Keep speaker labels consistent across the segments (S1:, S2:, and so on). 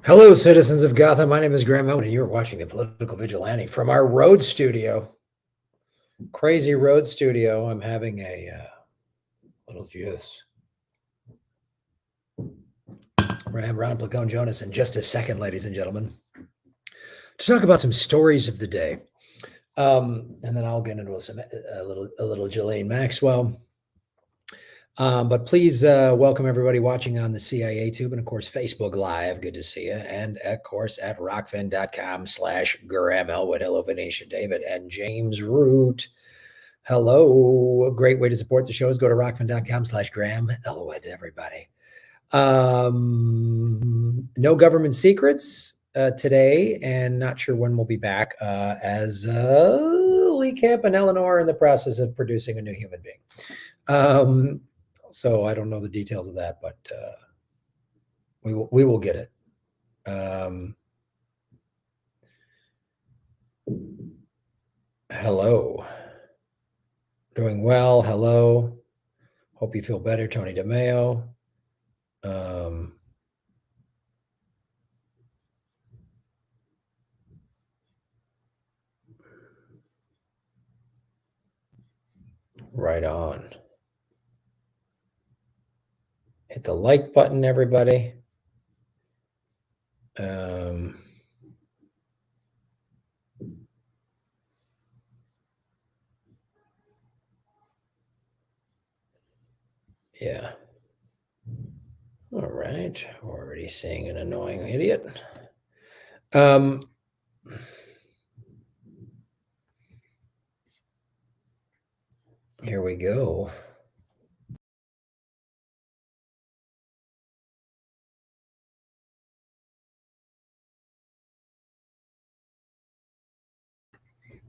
S1: Hello, citizens of Gotham. My name is Graham Owen, and you're watching the Political Vigilante from our road studio. Crazy road studio. I'm having a little juice. We're going to have Ron Placone join us in just a second, ladies and gentlemen, to talk about some stories of the day. And then I'll get into a little Ghislaine Maxwell. But please welcome everybody watching on the CIA Tube and, of course, Facebook Live. Good to see you. And, of course, at rockfin.com/Graham Elwood. Hello, Venetia David and James Root. Hello. A great way to support the show is go to rockfin.com/Graham Elwood, everybody. No government secrets today, and not sure when we'll be back as Lee Camp and Eleanor are in the process of producing a new human being. So I don't know the details of that, but we will get it. Hello. Doing well. Hello. Hope you feel better, Tony DeMeo. Right on. Hit the like button, everybody. Yeah. All right. We're already seeing an annoying idiot. Here we go.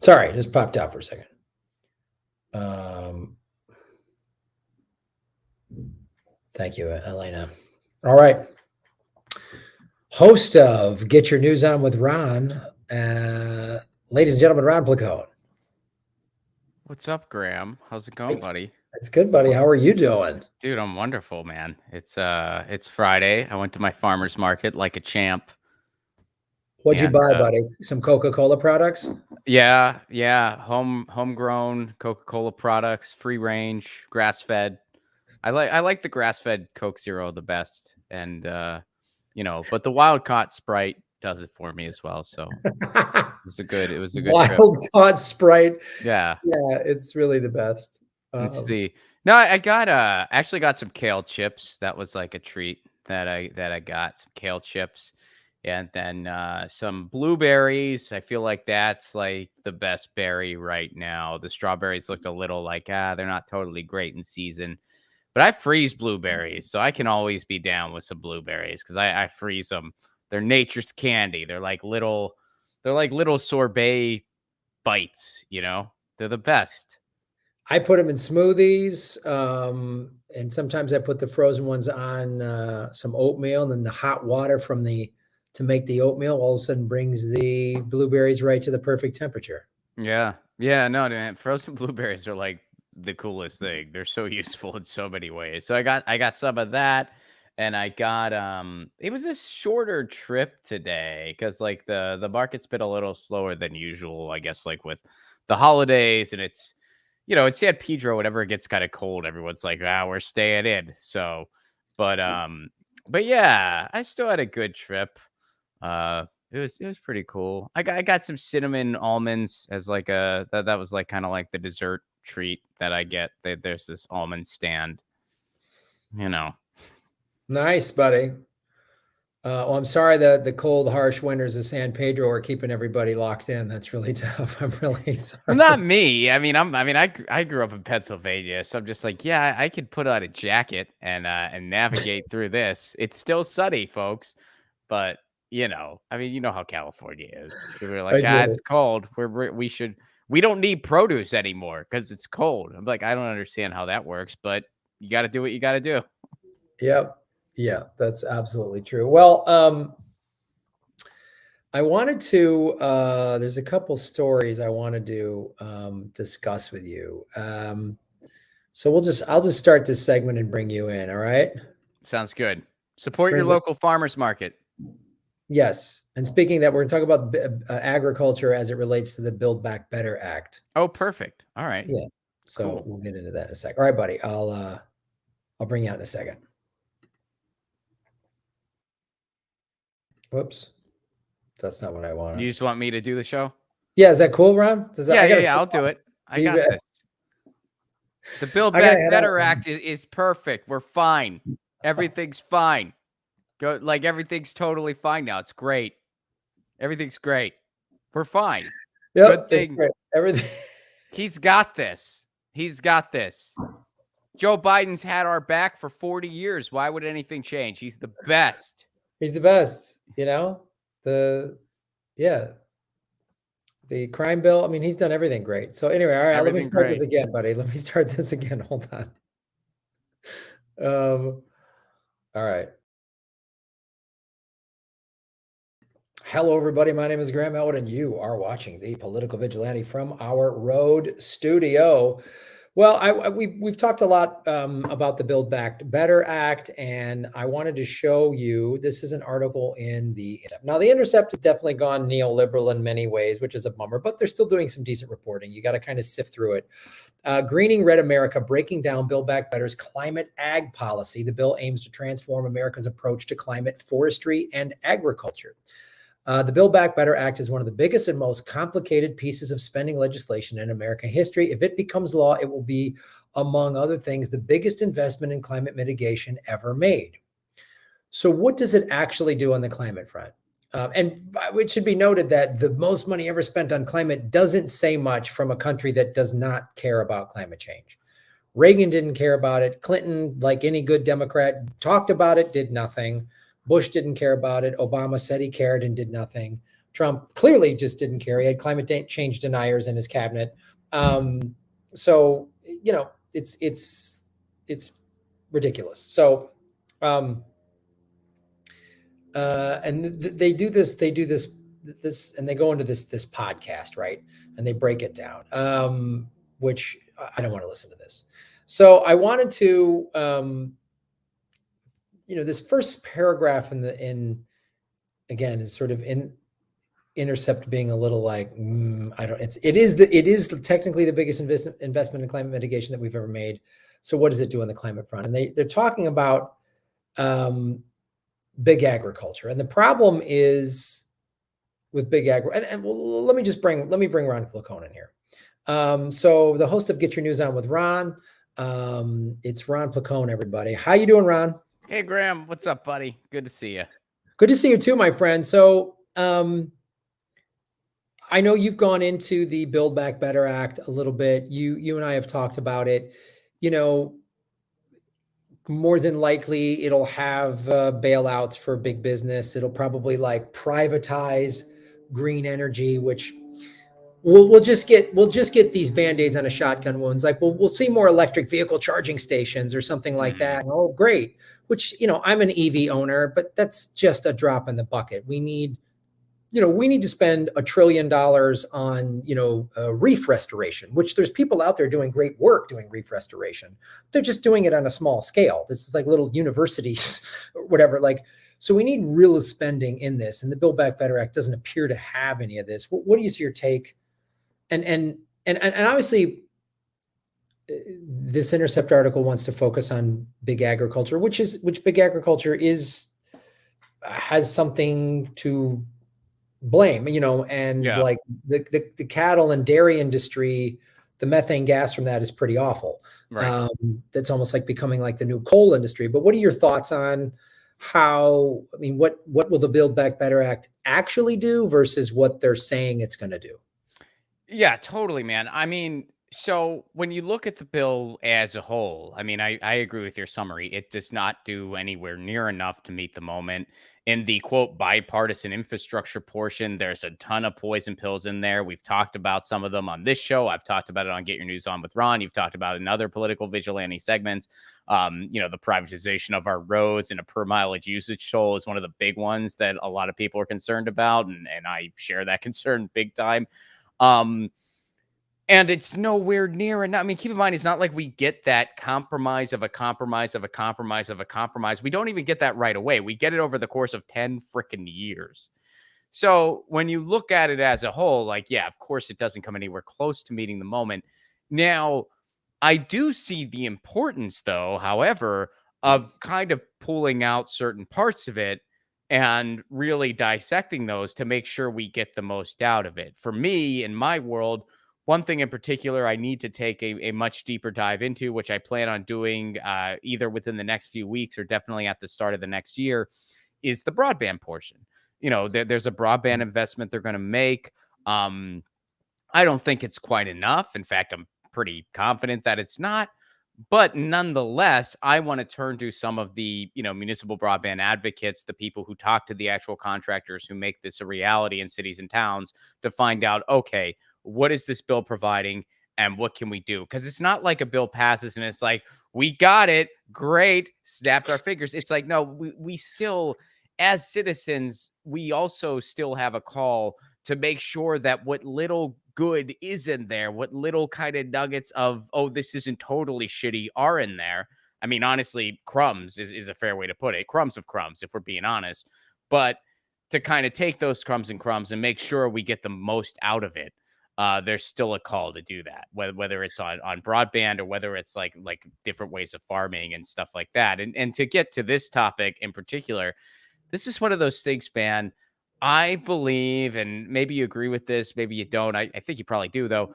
S1: Sorry, it just popped out for a second. Thank you, Elena. All right. Host of Get Your News On with Ron, ladies and gentlemen, Ron Placone.
S2: What's up, Graham? How's it going, buddy?
S1: It's good, buddy. How are you doing?
S2: Dude, I'm wonderful, man. It's Friday. I went to my farmer's market like a champ.
S1: What'd you buy, buddy? Some Coca-Cola products?
S2: Yeah. Homegrown Coca-Cola products, free range, grass-fed. I like the grass-fed Coke Zero the best. And but the wild caught Sprite does it for me as well. So it was a good
S1: wild
S2: trip.
S1: caught Sprite.
S2: Yeah.
S1: Yeah, it's really the best.
S2: I actually got some kale chips. That was like a treat that I got, some kale chips, and then some blueberries. I feel like that's like the best berry right now. The strawberries looked a little like they're not totally great in season, but I freeze blueberries, so I can always be down with some blueberries because I freeze them. They're nature's candy. They're like little sorbet bites. They're the best.
S1: I put them in smoothies, and sometimes I put the frozen ones on some oatmeal, and then the hot water to make the oatmeal all of a sudden brings the blueberries right to the perfect temperature.
S2: Yeah, no, man. Frozen blueberries are like the coolest thing. They're so useful in so many ways. So I got some of that, and I got it was a shorter trip today because like the market's been a little slower than usual, I guess, like with the holidays, and it's it's San Pedro. Whenever it gets kind of cold, everyone's like, we're staying in. So, but yeah, I still had a good trip. It was pretty cool. I got some cinnamon almonds as like that was like kind of like the dessert treat that I get. There's this almond stand.
S1: Nice, buddy. Well, I'm sorry that the cold, harsh winters of San Pedro are keeping everybody locked in. That's really tough. I'm really sorry.
S2: Well, not me. I mean, I grew up in Pennsylvania, so I'm just like, yeah, I could put on a jacket and navigate through this. It's still sunny, folks, but I mean, you know how California is. We're like, it's cold. We don't need produce anymore because it's cold. I'm like, I don't understand how that works, but you got to do what you got to do.
S1: Yep. Yeah, that's absolutely true. Well, I wanted to, there's a couple stories I wanted to discuss with you. So I'll just start this segment and bring you in. All right.
S2: Sounds good. Support your local farmers market.
S1: Yes. And speaking of that, we're going to talk about agriculture as it relates to the Build Back Better Act.
S2: Oh, perfect. All right.
S1: Yeah. So
S2: Cool.
S1: we'll get into that in a sec. All right, buddy. I'll bring you out in a second. Whoops. That's not what I
S2: You
S1: wanted.
S2: just want me to do the show?
S1: Yeah. Is that cool, Ron?
S2: Yeah,
S1: I got
S2: yeah,
S1: to
S2: yeah. I'll do it. I
S1: be
S2: got
S1: re-
S2: this. The Build
S1: I got to
S2: Back
S1: head
S2: Better
S1: out.
S2: Act is perfect. We're fine. Everything's fine. Go like everything's totally fine now. It's great. Everything's great. We're fine. Good
S1: Yep. It's
S2: thing
S1: great. Everything.
S2: he's got this. He's got this. Joe Biden's had our back for 40 years. Why would anything change? He's the best.
S1: He's the best, yeah, the crime bill. I mean, he's done everything great. So anyway, all right, let me
S2: Everything
S1: start this
S2: great.
S1: again, buddy. Let me start this again. Hold on. All right. Hello, everybody. My name is Graham Elwood, and you are watching the Political Vigilante from our road studio. Well, we've talked a lot about the Build Back Better Act, and I wanted to show you. This is an article in the Intercept. Now, the Intercept has definitely gone neoliberal in many ways, which is a bummer, but they're still doing some decent reporting. You got to kind of sift through it. Greening Red America, breaking down Build Back Better's climate ag policy. The bill aims to transform America's approach to climate, forestry, and agriculture. The Build Back Better Act is one of the biggest and most complicated pieces of spending legislation in American history. If it becomes law, it will be, among other things, the biggest investment in climate mitigation ever made. So what does it actually do on the climate front? And it should be noted that the most money ever spent on climate doesn't say much from a country that does not care about climate change. Reagan didn't care about it. Clinton, like any good Democrat, talked about it, did nothing. Bush didn't care about it. Obama said he cared and did nothing. Trump clearly just didn't care. He had climate change deniers in his cabinet. So it's ridiculous. So, and they do this, and they go into this podcast, right? And they break it down, which I don't want to listen to this. So I wanted to, this first paragraph again is sort of in Intercept being a little like, I don't. It is technically the biggest investment in climate mitigation that we've ever made. So what does it do on the climate front? And they're talking about big agriculture, and the problem is with big agri. And well, let me bring Ron Placone in here. So the host of Get Your News On with Ron. It's Ron Placone, everybody. How you doing, Ron?
S2: Hey, Graham. What's up, buddy? Good to see you.
S1: Good to see you too, my friend. So I know you've gone into the Build Back Better Act a little bit. You and I have talked about it. More than likely it'll have bailouts for big business. It'll probably like privatize green energy, which we'll just get these band-aids on a shotgun wounds. Like we'll see more electric vehicle charging stations or something like that. Oh, great. Which, I'm an EV owner, but that's just a drop in the bucket. We need to spend $1 trillion on, reef restoration, which there's people out there doing great work doing reef restoration. They're just doing it on a small scale. This is like little universities or whatever. So we need real spending in this. And the Build Back Better Act doesn't appear to have any of this. What do you see your take? And obviously this Intercept article wants to focus on big agriculture, which big agriculture has something to blame, and
S2: Yeah.
S1: like the cattle and dairy industry, the methane gas from that is pretty awful.
S2: Right.
S1: That's almost like becoming like the new coal industry. But what are your thoughts on what will the Build Back Better Act actually do versus what they're saying it's going to do?
S2: Yeah, totally, man. I mean, so when you look at the bill as a whole, I mean, I agree with your summary. It does not do anywhere near enough to meet the moment. In the quote bipartisan infrastructure portion, there's a ton of poison pills in there. We've talked about some of them on this show. I've talked about it on Get Your News On with Ron. You've talked about it in other political vigilante segments. The privatization of our roads and a per mileage usage toll is one of the big ones that a lot of people are concerned about. And I share that concern big time. And And it's nowhere near enough. I mean, keep in mind, it's not like we get that compromise of a compromise of a compromise of a compromise. We don't even get that right away. We get it over the course of 10 freaking years. So when you look at it as a whole, like, yeah, of course, it doesn't come anywhere close to meeting the moment. Now, I do see the importance, though, however, of kind of pulling out certain parts of it and really dissecting those to make sure we get the most out of it. For me, in my world, one thing in particular I need to take a much deeper dive into, which I plan on doing either within the next few weeks or definitely at the start of the next year, is the broadband portion. There's a broadband investment they're going to make. Um, I don't think it's quite enough. In fact, I'm pretty confident that it's not. But nonetheless, I want to turn to some of the, municipal broadband advocates, the people who talk to the actual contractors who make this a reality in cities and towns to find out, okay, what is this bill providing and what can we do? Because it's not like a bill passes and it's like, we got it, great, snapped our fingers. It's like, no, we still, as citizens, we also still have a call to make sure that what little good is in there, what little kind of nuggets of, oh, this isn't totally shitty are in there. I mean, honestly, crumbs is a fair way to put it. Crumbs of crumbs, if we're being honest. But to kind of take those crumbs and make sure we get the most out of it. There's still a call to do that, whether it's on broadband or whether it's like different ways of farming and stuff like that. And to get to this topic in particular, this is one of those things, man. I believe, and maybe you agree with this, maybe you don't. I think you probably do, though.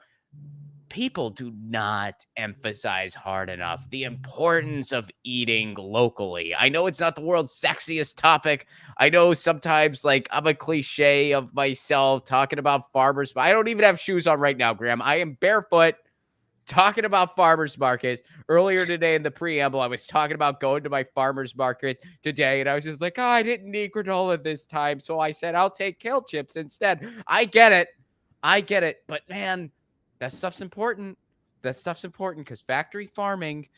S2: People do not emphasize hard enough the importance of eating locally. I know it's not the world's sexiest topic. I know sometimes, like, I'm a cliche of myself talking about farmers, but I don't even have shoes on right now, Graham. I am barefoot talking about farmers markets. Earlier today in the preamble, I was talking about going to my farmers market today, and I was just like, oh, I didn't need granola this time. So I said, I'll take kale chips instead. I get it. I get it. But man, that stuff's important. That stuff's important because factory farming,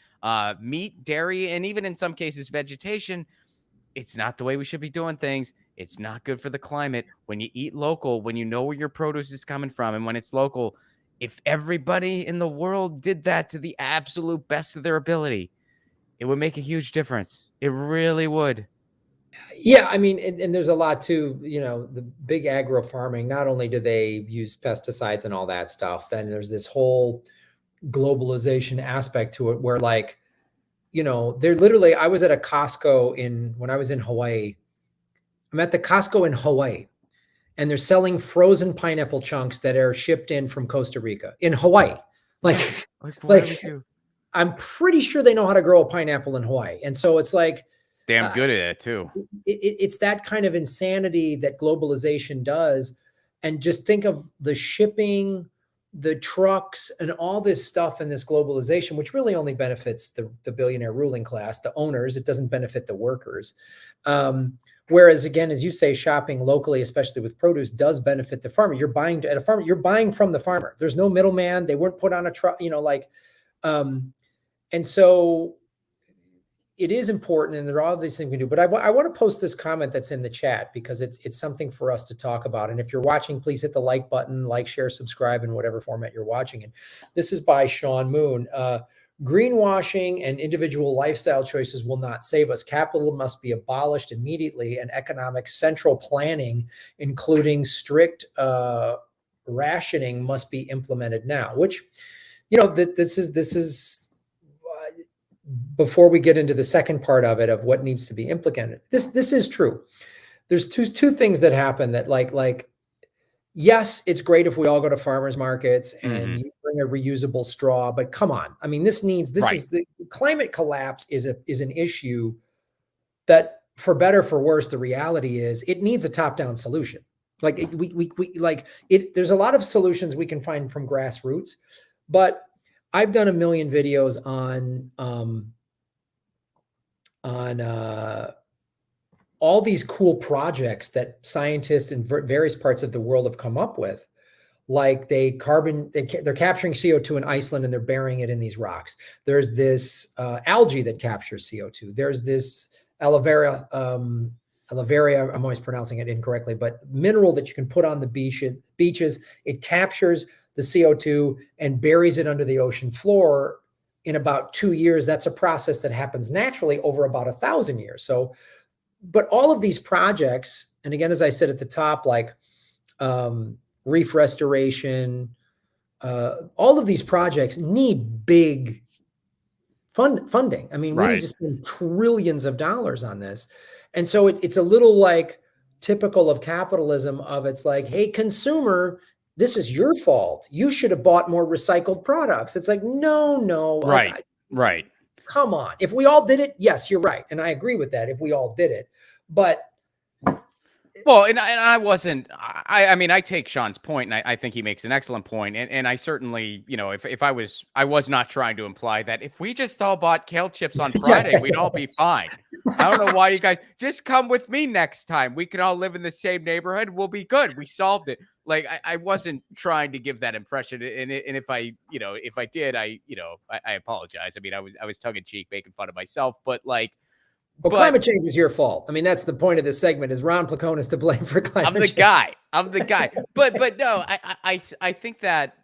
S2: meat, dairy, and even in some cases, vegetation, it's not the way we should be doing things. It's not good for the climate. When you eat local, when you know where your produce is coming from, and when it's local, if everybody in the world did that to the absolute best of their ability, it would make a huge difference. It really would.
S1: Yeah, I mean, and there's a lot to, the big agro farming. Not only do they use pesticides and all that stuff, then there's this whole globalization aspect to it where, like, they're literally, I was at a Costco when I was in Hawaii. I'm at the Costco in Hawaii, and they're selling frozen pineapple chunks that are shipped in from Costa Rica in Hawaii. Like,
S2: Like, why do we
S1: like
S2: do?
S1: I'm pretty sure they know how to grow a pineapple in Hawaii. And so it's like,
S2: Damn
S1: uh,
S2: good at it too.
S1: it's that kind of insanity that globalization does. And just think of the shipping, the trucks, and all this stuff in this globalization, which really only benefits the billionaire ruling class, the owners. It doesn't benefit the workers. Whereas, again, as you say, shopping locally, especially with produce, does benefit the farmer. You're buying at a farmer, you're buying from the farmer. There's no middleman. They weren't put on a truck, and so it is important, and there are all these things we do. But I want to post this comment that's in the chat because it's something for us to talk about. And if you're watching, please hit the like button, like, share, subscribe in whatever format you're watching in. This is by Sean Moon. Greenwashing and individual lifestyle choices will not save us. Capital must be abolished immediately, and economic central planning, including strict rationing, must be implemented now. Which, this is before we get into the second part of it, of what needs to be implemented. This is true. There's two things that happen that, like, yes, it's great if we all go to farmers markets and you bring a reusable straw, but come on. I mean, this
S2: Right.
S1: is the climate collapse is an issue that, for better, for worse, the reality is it needs a top-down solution. Like, there's a lot of solutions we can find from grassroots, but I've done a million videos on all these cool projects that scientists in various parts of the world have come up with. Like, they're capturing CO2 in Iceland and they're burying it in these rocks. There's this algae that captures CO2. There's this aloe vera, I'm always pronouncing it incorrectly, but mineral that you can put on the beaches. It captures the CO2 and buries it under the ocean floor in about 2 years. That's a process that happens naturally over about 1,000 years. So, but all of these projects, and again, as I said at the top, like reef restoration, all of these projects need big funding. I mean, we need to spend trillions of dollars on this. And so it's a little like typical of capitalism of it's like, hey, consumer, this is your fault. You should have bought more recycled products. It's like, no.
S2: Right.
S1: Come on. If we all did it, yes, you're right. And I agree with that if we all did it. But
S2: well, and I wasn't, I mean, I take Sean's point, and I think he makes an excellent point. And I certainly, if I was not trying to imply that if we just all bought kale chips on Friday, we'd all be fine. I don't know why you guys just come with me next time. We can all live in the same neighborhood. We'll be good. We solved it. Like, I wasn't trying to give that impression. And if I, if I did, I apologize. I mean, I was tongue in cheek making fun of myself, but like,
S1: well, climate change is your fault. I mean, that's the point of this segment is Ron Placone is to blame for climate change.
S2: I'm the guy. But no, I think that,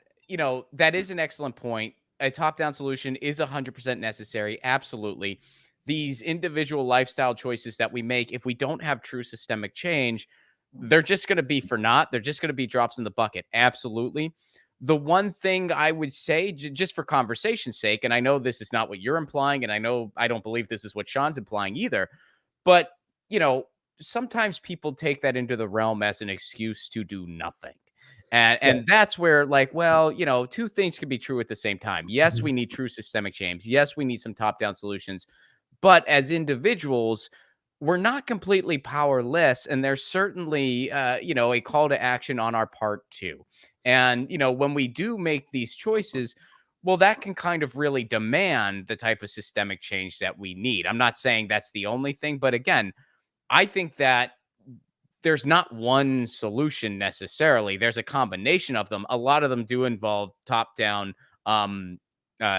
S2: that is an excellent point. A top-down solution is 100% necessary. Absolutely. These individual lifestyle choices that we make, if we don't have true systemic change, they're just going to be for naught. They're just going to be drops in the bucket. Absolutely. The one thing I would say, just for conversation's sake, and I know this is not what you're implying, and I don't believe this is what Sean's implying either, but, sometimes people take that into the realm as an excuse to do nothing. And that's where, like, well, two things can be true at the same time. Yes, we need true systemic change. Yes, we need some top-down solutions. But as individuals, we're not completely powerless. And there's certainly, a call to action on our part too. And, when we do make these choices, well, that can kind of really demand the type of systemic change that we need. I'm not saying that's the only thing, but again, I think that there's not one solution necessarily. There's a combination of them. A lot of them do involve top-down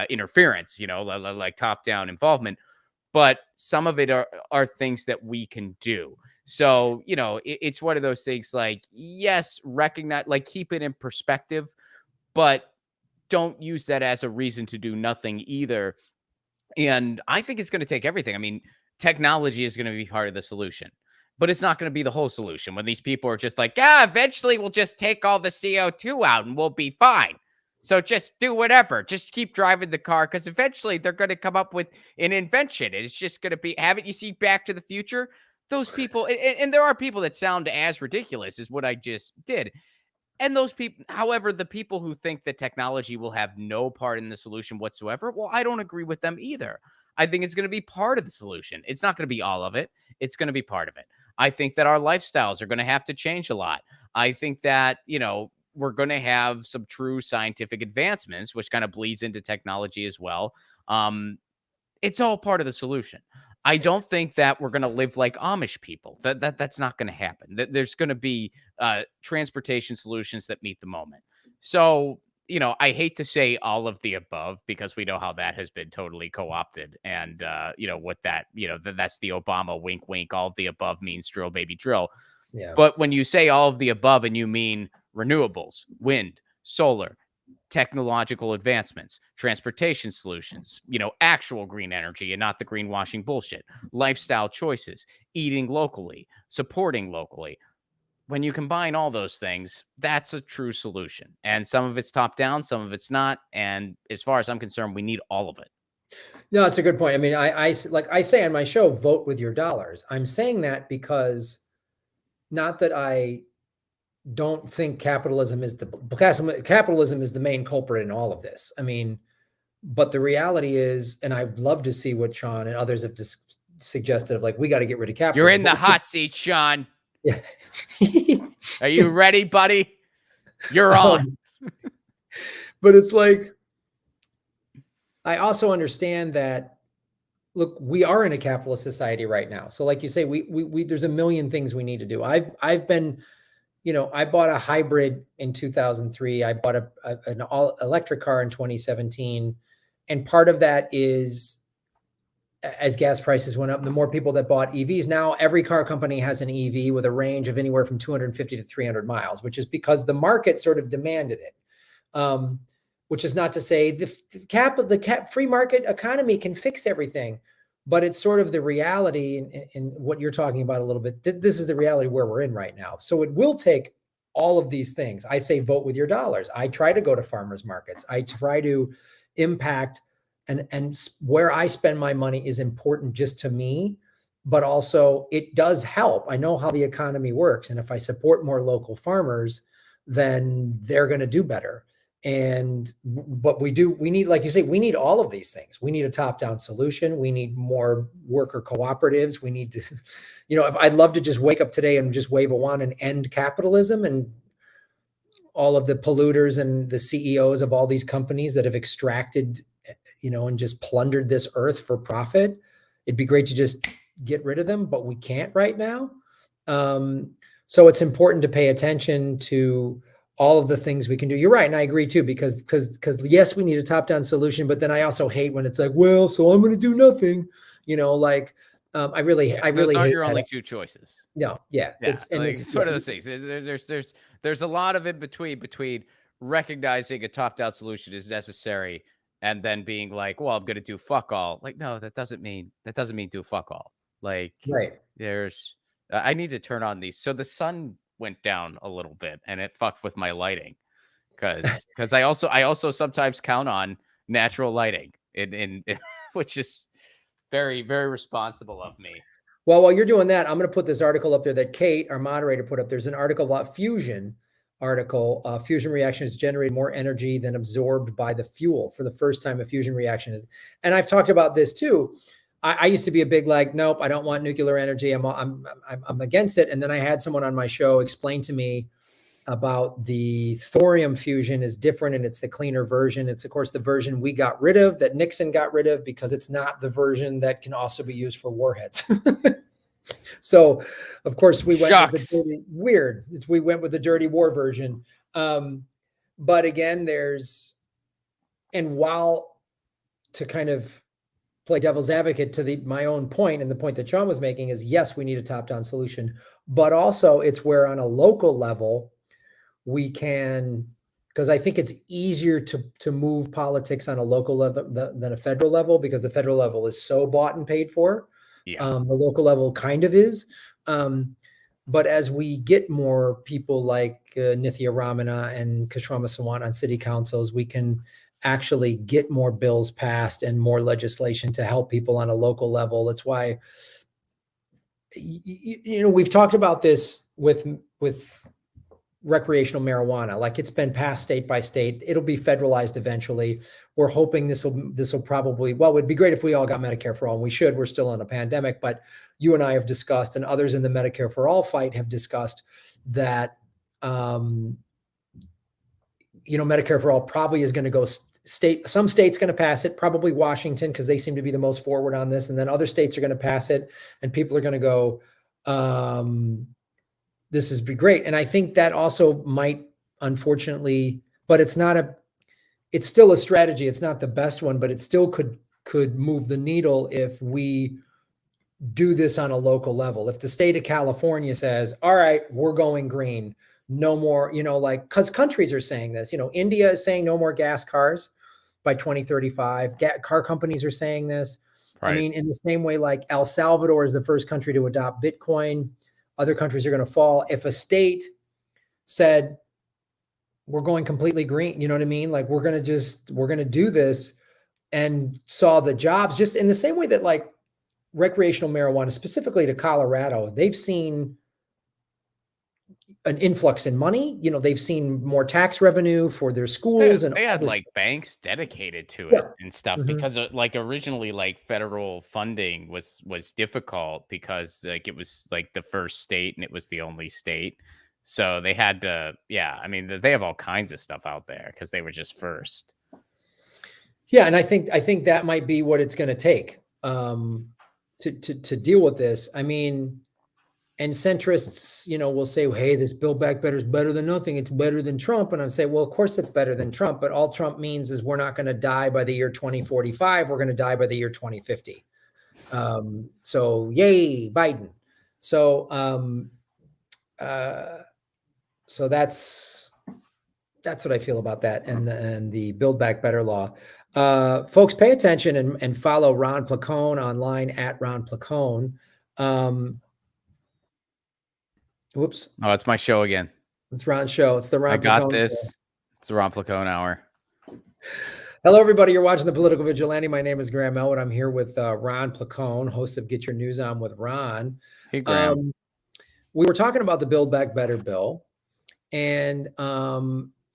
S2: interference, like top-down involvement. But some of it are things that we can do. So, it's one of those things like, yes, recognize, like, keep it in perspective, but don't use that as a reason to do nothing either. And I think it's going to take everything. I mean, technology is going to be part of the solution, but it's not going to be the whole solution when these people are just like, eventually we'll just take all the CO2 out and we'll be fine. So just do whatever. Just keep driving the car because eventually they're going to come up with an invention. It's just going to be, haven't you seen Back to the Future? Those people, and there are people that sound as ridiculous as what I just did. And those people, however, the people who think that technology will have no part in the solution whatsoever, well, I don't agree with them either. I think it's going to be part of the solution. It's not going to be all of it. It's going to be part of it. I think that our lifestyles are going to have to change a lot. I think that, we're going to have some true scientific advancements, which kind of bleeds into technology as well. It's all part of the solution. I don't think that we're going to live like Amish people. That's not going to happen. There's going to be transportation solutions that meet the moment. So, I hate to say all of the above because we know how that has been totally co-opted. And, what that, that's the Obama wink, wink, all of the above means drill, baby, drill.
S1: Yeah.
S2: But when you say all of the above and you mean renewables, wind, solar, technological advancements, transportation solutions, actual green energy and not the greenwashing bullshit, lifestyle choices, eating locally, supporting locally. When you combine all those things, that's a true solution. And some of it's top down, some of it's not. And as far as I'm concerned, we need all of it.
S1: No, it's a good point. I mean, I like I say on my show, vote with your dollars. I'm saying that because not that I don't think capitalism is the main culprit in all of this. I mean, but the reality is, and I'd love to see what Sean and others have suggested of like, we got to get rid of capitalism.
S2: You're in the hot seat, Sean.
S1: Yeah.
S2: Are you ready, buddy? You're on.
S1: But it's like, I also understand that, look, we are in a capitalist society right now. So like you say, we there's a million things we need to do. I've been, I bought a hybrid in 2003. I bought an all electric car in 2017. And part of that is as gas prices went up, the more people that bought EVs, now every car company has an EV with a range of anywhere from 250 to 300 miles, which is because the market sort of demanded it. Which is not to say the free market economy can fix everything, but it's sort of the reality in what you're talking about a little bit. This is the reality where we're in right now. So it will take all of these things. I say vote with your dollars. I try to go to farmers markets. I try to impact, and where I spend my money is important just to me, but also it does help. I know how the economy works, and if I support more local farmers, then they're going to do better. And but we need, like you say, we need all of these things. We need a top-down solution. We need more worker cooperatives. We need to, if I'd love to just wake up today and just wave a wand and end capitalism and all of the polluters and the CEOs of all these companies that have extracted, and just plundered this earth for profit. It'd be great to just get rid of them, but we can't right now. So it's important to pay attention to all of the things we can do. You're right, and I agree too, because yes, we need a top-down solution, but then I also hate when it's like, well, so I'm going to do nothing. I really
S2: those aren't
S1: hate
S2: your
S1: that.
S2: only two choices.
S1: No, yeah,
S2: It's one of those things. There's a lot of in between recognizing a top down solution is necessary and then being like, well, I'm gonna do fuck all. Like, no, that doesn't mean do fuck all. Like,
S1: right.
S2: there's I need to turn on these. So the sun went down a little bit and it fucked with my lighting because I also sometimes count on natural lighting in which is very very responsible of me.
S1: Well, while you're doing that, I'm going to put this article up there that Kate, our moderator, put up. There's an article about fusion. Fusion reactions generate more energy than absorbed by the fuel. For the first time, a fusion reaction is, and I've talked about this too. I used to be a big like, nope, I don't want nuclear energy. I'm against it. And then I had someone on my show explain to me about the thorium fusion is different and it's the cleaner version. It's of course the version we got rid of, that Nixon got rid of, because it's not the version that can also be used for warheads. So of course we went with the dirty war version. But again, while to kind of play devil's advocate to my own point, and the point that Sean was making is, yes, we need a top-down solution, but also it's where on a local level we can, because I think it's easier to move politics on a local level than a federal level, because the federal level is so bought and paid for.
S2: Yeah.
S1: The local level kind of is. But as we get more people like Nithya Ramana and Kashrama Sawant on city councils, we can actually get more bills passed and more legislation to help people on a local level. That's why, we've talked about this with recreational marijuana. Like, it's been passed state by state. It'll be federalized eventually. We're hoping this will probably, well, it'd be great if we all got Medicare for all, and we should. We're still in a pandemic, but you and I have discussed, and others in the Medicare for all fight have discussed, that Medicare for all probably is going to go state. Some states going to pass it, probably Washington, because they seem to be the most forward on this, and then other states are going to pass it, and people are going to go, this is be great. And I think that also might, unfortunately, but it's still a strategy. It's not the best one, but it still could move the needle if we do this on a local level. If the state of California says, all right, we're going green, no more, because countries are saying this, India is saying no more gas cars by 2035. Car companies are saying this. Right. I mean, in the same way, like El Salvador is the first country to adopt Bitcoin. Other countries are going to fall. If a state said, we're going completely green, you know what I mean? Like, we're going to do this, and saw the jobs, just in the same way that like recreational marijuana, specifically to Colorado, they've seen an influx in money. They've seen more tax revenue for their schools, and
S2: they had like banks dedicated to it and stuff, because like originally like federal funding was difficult because like it was like the first state and it was the only state. So they had to, I mean, they have all kinds of stuff out there because they were just first.
S1: Yeah, and I think that might be what it's going to take to deal with this. I mean, and centrists, will say, well, hey, this Build Back Better is better than nothing. It's better than Trump. And I'm saying, well, of course it's better than Trump, but all Trump means is we're not going to die by the year 2045. We're going to die by the year 2050. So yay, Biden. So, so that's That's what I feel about that and the Build Back Better law. Folks, pay attention and follow Ron Placone online at Ron Placone. Um, whoops,
S2: Oh, it's my show again.
S1: it's Ron's show. It's the
S2: I
S1: Ron
S2: got
S1: Placone show.
S2: this. It's the Ron Placone hour.
S1: Hello, everybody. You're watching The Political Vigilante. My name is Graham Elwood. I'm here with Ron Placone, host of Get Your News On with Ron.
S2: Hey, Graham.
S1: We were talking about the Build Back Better bill, and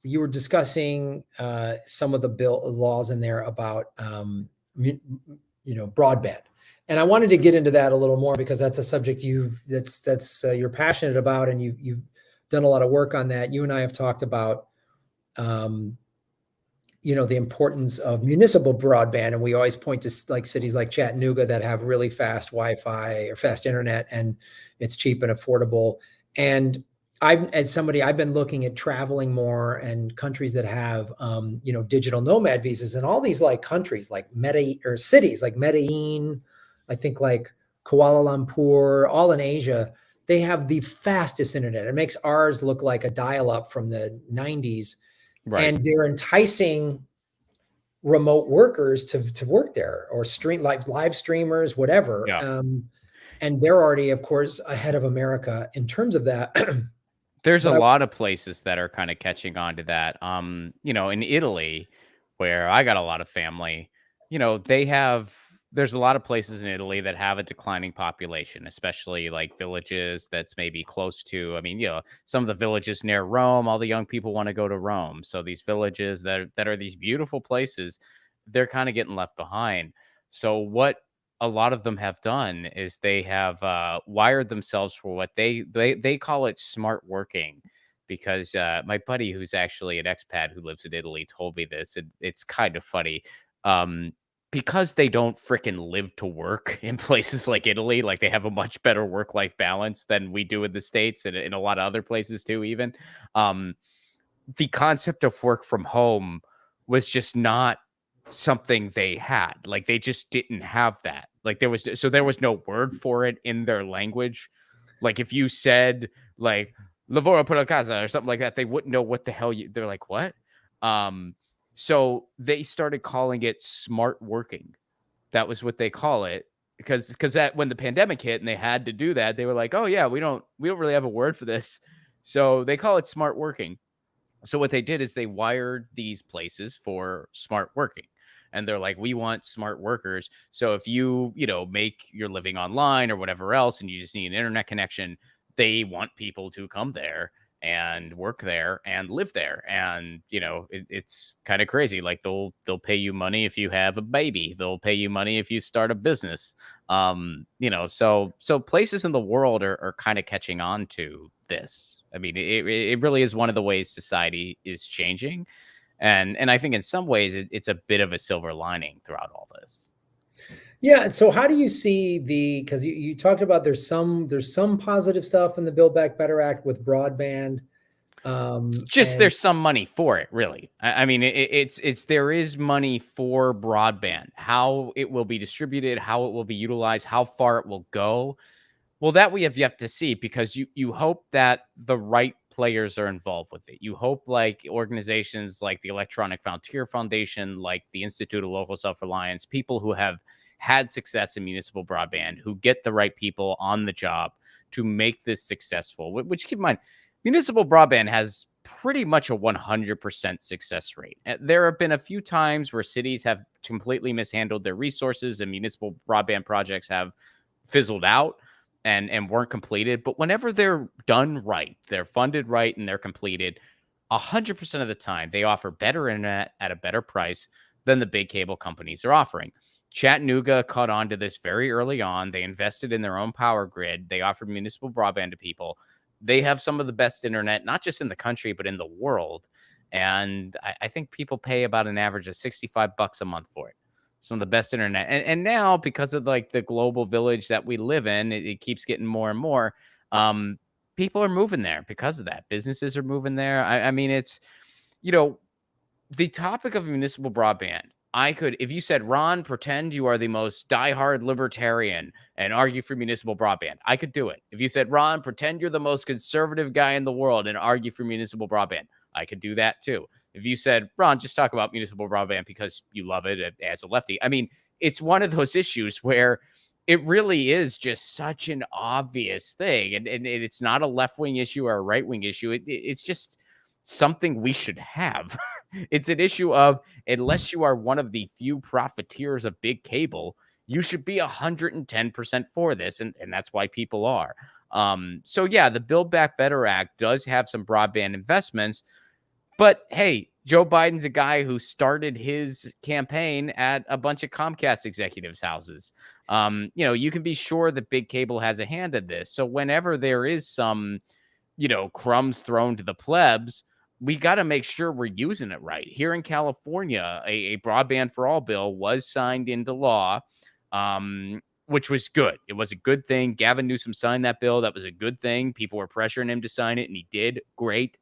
S1: you were discussing some of the bill laws in there about broadband. And I wanted to get into that a little more because that's a subject that's you're passionate about, and you've done a lot of work on that. You and I have talked about the importance of municipal broadband, and we always point to like cities like Chattanooga that have really fast Wi-Fi or fast internet, and it's cheap and affordable. And I've been looking at traveling more and countries that have digital nomad visas, and all these like countries like cities like Medellin, I think like Kuala Lumpur, all in Asia, they have the fastest internet. It makes ours look like a dial-up from the 90s.
S2: Right.
S1: And they're enticing remote workers to work there, or live streamers, whatever.
S2: Yeah.
S1: And they're already, of course, ahead of America in terms of that.
S2: There's a
S1: But
S2: lot of places that are kind of catching on to that. In Italy, where I got a lot of family, there's a lot of places in Italy that have a declining population, especially like villages that's maybe close to, some of the villages near Rome, all the young people want to go to Rome. So these villages that are these beautiful places, they're kind of getting left behind. So what a lot of them have done is they have wired themselves for what they call it smart working, because my buddy who's actually an expat who lives in Italy told me this. It's kind of funny. Because they don't fricking live to work in places like Italy, like they have a much better work-life balance than we do in the States and in a lot of other places too, even. The concept of work from home was just not something they had. Like, they just didn't have that. Like, there was no word for it in their language. Like, if you said, like, "Lavoro per la casa" or something like that, they wouldn't know what the hell they're like, "What?" So they started calling it smart working. That was what they call it, because that when the pandemic hit and they had to do that, they were like, "Oh, yeah, we don't really have a word for this." So they call it smart working. So what they did is they wired these places for smart working. And they're like, we want smart workers. So if make your living online or whatever else, and you just need an internet connection, they want people to come there and work there and live there. And, it's kind of crazy. Like, they'll pay you money if you have a baby. They'll pay you money if you start a business. So places in the world are kind of catching on to this. I mean, it really is one of the ways society is changing, and I think in some ways it's a bit of a silver lining throughout all this.
S1: yeah, so how do you see because you talked about there's some positive stuff in the Build Back Better Act with broadband.
S2: Just
S1: And
S2: there's some money for it, really. I mean, it's there is money for broadband. How it will be distributed, how it will be utilized, how far it will go. Well, that we have yet to see, because you hope that the right players are involved with it. You hope like organizations like the Electronic Frontier Foundation, like the Institute of Local Self-Reliance, people who have had success in municipal broadband, who get the right people on the job to make this successful. Which, keep in mind, municipal broadband has pretty much a 100% success rate. There have been a few times where cities have completely mishandled their resources and municipal broadband projects have fizzled out and weren't completed. But whenever they're done right, they're funded right, and they're completed, 100% of the time, they offer better internet at a better price than the big cable companies are offering. Chattanooga caught on to this very early on. They invested in their own power grid. They offered municipal broadband to people. They have some of the best internet, not just in the country, but in the world. And I think people pay about an average of $65 a month for it. Some of the best internet. And now, because of like the global village that we live in, it keeps getting more and more. People are moving there because of that. Businesses are moving there. I mean, it's, the topic of municipal broadband. If you said, Ron, pretend you are the most diehard libertarian and argue for municipal broadband, I could do it. If you said, Ron, pretend you're the most conservative guy in the world and argue for municipal broadband, I could do that too. If you said, Ron, just talk about municipal broadband because you love it as a lefty. I mean, it's one of those issues where it really is just such an obvious thing. And it's not a left wing issue or a right wing issue. It's just something we should have. It's an issue of, unless you are one of the few profiteers of big cable, you should be 110% for this. And that's why people are. So yeah, the Build Back Better Act does have some broadband investments, but hey, Joe Biden's a guy who started his campaign at a bunch of Comcast executives' houses. You can be sure that big cable has a hand in this. So whenever there is some, crumbs thrown to the plebs, we got to make sure we're using it right. Here in California, a broadband for all bill was signed into law, which was good. It was a good thing. Gavin Newsom signed that bill. That was a good thing. People were pressuring him to sign it, and he did. Great.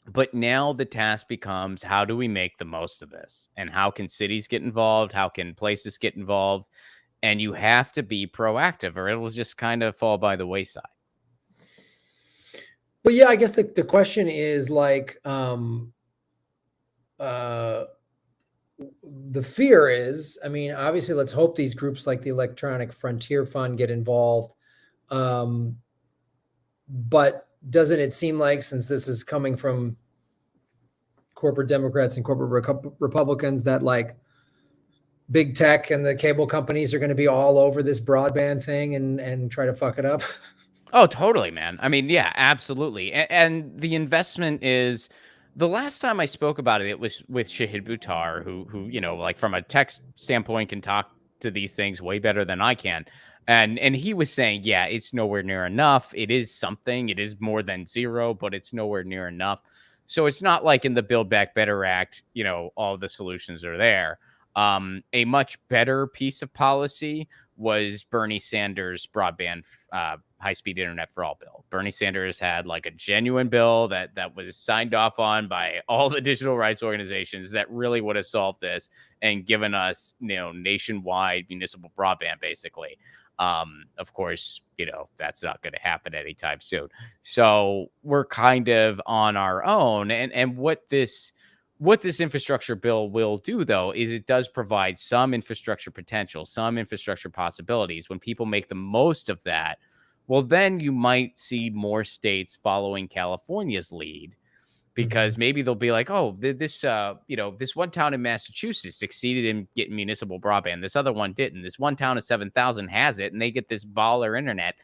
S2: But now the task becomes, how do we make the most of this? And how can cities get involved? How can places get involved? And you have to be proactive, or it'll just kind of fall by the wayside.
S1: Well, yeah, I guess the question is like, the fear is, I mean, obviously, let's hope these groups like the Electronic Frontier Fund get involved. But doesn't it seem like, since this is coming from corporate Democrats and corporate Republicans, that like big tech and the cable companies are going to be all over this broadband thing and try to fuck it up?
S2: Oh, totally, man. I mean, yeah, absolutely. And the investment is, the last time I spoke about it, it was with Shahid Buttar, who, like from a tech standpoint can talk to these things way better than I can. And he was saying, yeah, it's nowhere near enough. It is something. It is more than zero, but it's nowhere near enough. So it's not like in the Build Back Better Act, all the solutions are there. A much better piece of policy was Bernie Sanders' broadband high-speed internet for all bill. Bernie Sanders had like a genuine bill that was signed off on by all the digital rights organizations that really would have solved this and given us, nationwide municipal broadband, basically. Of course, that's not going to happen anytime soon. So we're kind of on our own. And what this infrastructure bill will do, though, is it does provide some infrastructure potential, some infrastructure possibilities. When people make the most of that, well, then you might see more states following California's lead, because maybe they'll be like, oh, this one town in Massachusetts succeeded in getting municipal broadband. This other one didn't. This one town of 7,000 has it, and they get this baller internet,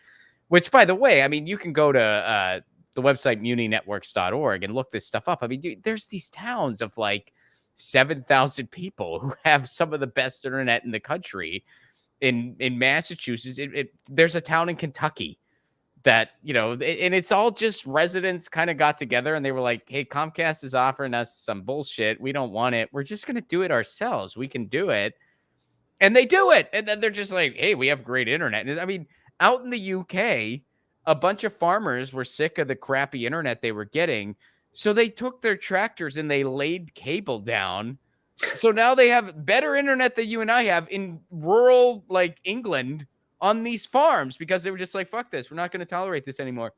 S2: which, by the way, I mean, you can go to the website muninetworks.org and look this stuff up. I mean, dude, there's these towns of like 7,000 people who have some of the best internet in the country. In Massachusetts, there's a town in Kentucky that, and it's all just residents kind of got together and they were like, hey, Comcast is offering us some bullshit. We don't want it. We're just going to do it ourselves. We can do it. And they do it. And then they're just like, hey, we have great internet. And I mean, out in the UK, a bunch of farmers were sick of the crappy internet they were getting. So they took their tractors and they laid cable down. So now they have better internet than you and I have in rural, like, England on these farms, because they were just like, fuck this. We're not going to tolerate this anymore.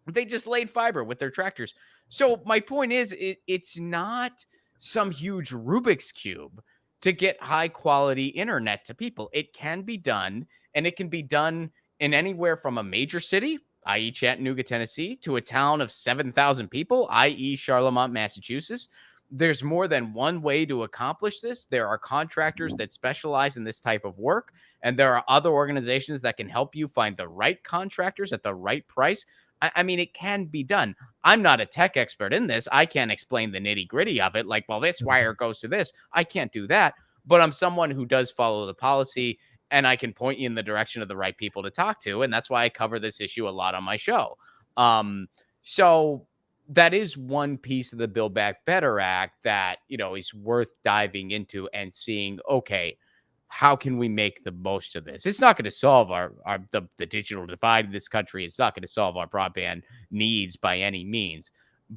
S2: They just laid fiber with their tractors. So my point is, it's not some huge Rubik's Cube to get high quality internet to people. It can be done, and it can be done in anywhere from a major city, i.e. Chattanooga, Tennessee, to a town of 7,000 people, i.e. Charlemont, Massachusetts. There's more than one way to accomplish this. There are contractors that specialize in this type of work, and there are other organizations that can help you find the right contractors at the right price. I mean, it can be done. I'm not a tech expert in this. I can't explain the nitty gritty of it. Like, well, this wire goes to this. I can't do that. But I'm someone who does follow the policy, and I can point you in the direction of the right people to talk to. And that's why I cover this issue a lot on my show. So that is one piece of the Build Back Better Act that, is worth diving into and seeing, okay, how can we make the most of this? It's not going to solve the digital divide in this country. It's not going to solve our broadband needs by any means,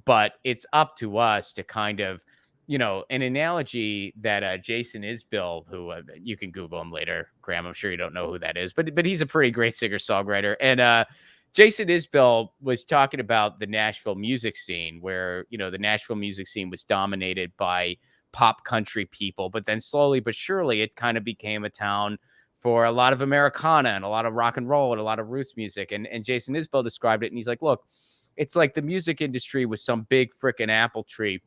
S2: but it's up to us to kind of, an analogy that Jason Isbell, who you can Google him later, Graham, I'm sure you don't know who that is, but he's a pretty great singer-songwriter. And Jason Isbell was talking about the Nashville music scene where, the Nashville music scene was dominated by pop country people, but then slowly but surely it kind of became a town for a lot of Americana and a lot of rock and roll and a lot of roots music. And Jason Isbell described it and he's like, look, it's like the music industry was some big freaking apple tree,